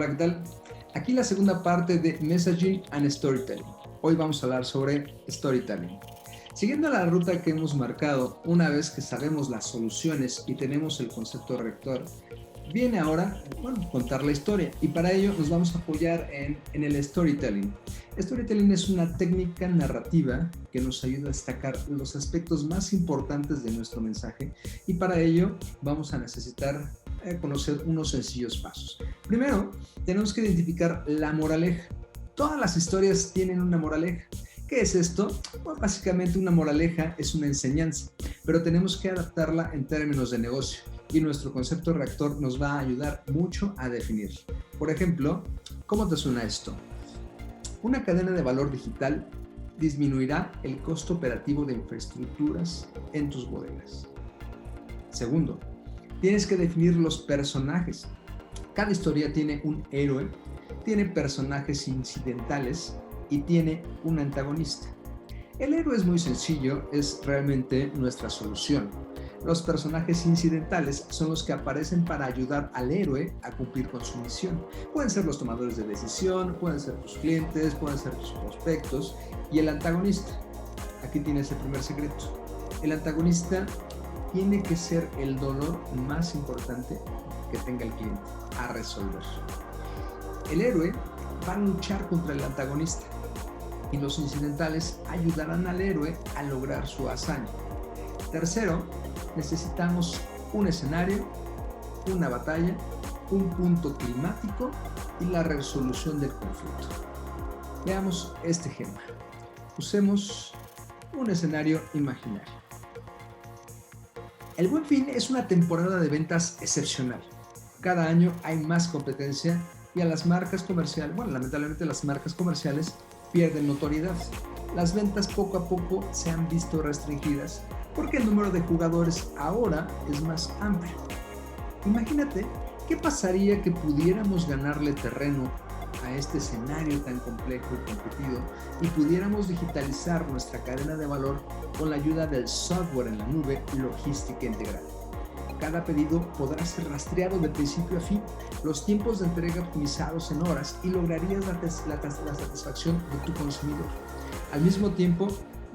Hola, ¿qué tal? Aquí la segunda parte de Messaging and Storytelling. Hoy vamos a hablar sobre storytelling. Siguiendo la ruta que hemos marcado, una vez que sabemos las soluciones y tenemos el concepto rector, viene ahora, contar la historia. Y para ello nos vamos a apoyar en el storytelling. Storytelling es una técnica narrativa que nos ayuda a destacar los aspectos más importantes de nuestro mensaje. Y para ello vamos a necesitar conocer unos sencillos pasos. Primero, tenemos que identificar la moraleja. Todas las historias tienen una moraleja. ¿Qué es esto? Pues básicamente una moraleja es una enseñanza, pero tenemos que adaptarla en términos de negocio y nuestro concepto rector nos va a ayudar mucho a definir. Por ejemplo, ¿cómo te suena esto? Una cadena de valor digital disminuirá el costo operativo de infraestructuras en tus bodegas. Segundo, tienes que definir los personajes. Cada historia tiene un héroe, tiene personajes incidentales y tiene un antagonista. El héroe es muy sencillo, es realmente nuestra solución. Los personajes incidentales son los que aparecen para ayudar al héroe a cumplir con su misión. Pueden ser los tomadores de decisión, pueden ser tus clientes, pueden ser tus prospectos. Y el antagonista, aquí tienes el primer secreto. El antagonista tiene que ser el dolor más importante que tenga el cliente a resolver. El héroe va a luchar contra el antagonista y los incidentales ayudarán al héroe a lograr su hazaña. Tercero, necesitamos un escenario, una batalla, un punto climático y la resolución del conflicto. Veamos este ejemplo. Usemos un escenario imaginario. El Buen Fin es una temporada de ventas excepcional. Cada año hay más competencia y a las marcas comerciales, lamentablemente las marcas comerciales pierden notoriedad. Las ventas poco a poco se han visto restringidas porque el número de jugadores ahora es más amplio. Imagínate qué pasaría que pudiéramos ganarle terreno a este escenario tan complejo y competido y pudiéramos digitalizar nuestra cadena de valor con la ayuda del software en la nube y logística integrada. Cada pedido podrá ser rastreado de principio a fin, los tiempos de entrega optimizados en horas y lograrías la satisfacción de tu consumidor. Al mismo tiempo,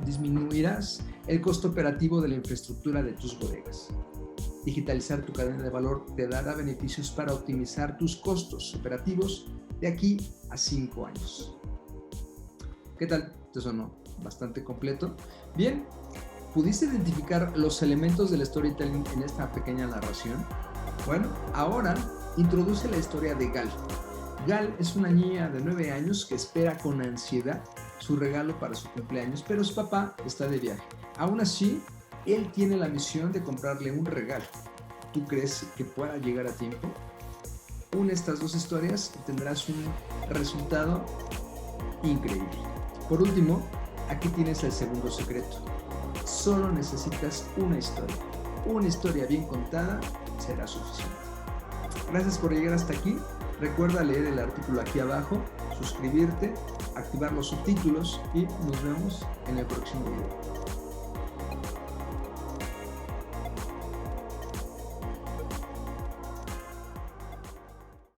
disminuirás el costo operativo de la infraestructura de tus bodegas. Digitalizar tu cadena de valor te dará beneficios para optimizar tus costos operativos de aquí a 5 años. ¿Qué tal? ¿Te sonó bastante completo? Bien, ¿pudiste identificar los elementos del storytelling en esta pequeña narración? Bueno, ahora introduce la historia de Gal. Gal es una niña de 9 años que espera con ansiedad su regalo para su cumpleaños, pero su papá está de viaje. Aún así, él tiene la misión de comprarle un regalo. ¿Tú crees que pueda llegar a tiempo? Une estas dos historias y tendrás un resultado increíble. Por último, aquí tienes el segundo secreto. Solo necesitas una historia. Una historia bien contada será suficiente. Gracias por llegar hasta aquí. Recuerda leer el artículo aquí abajo, suscribirte, activar los subtítulos y nos vemos en el próximo video.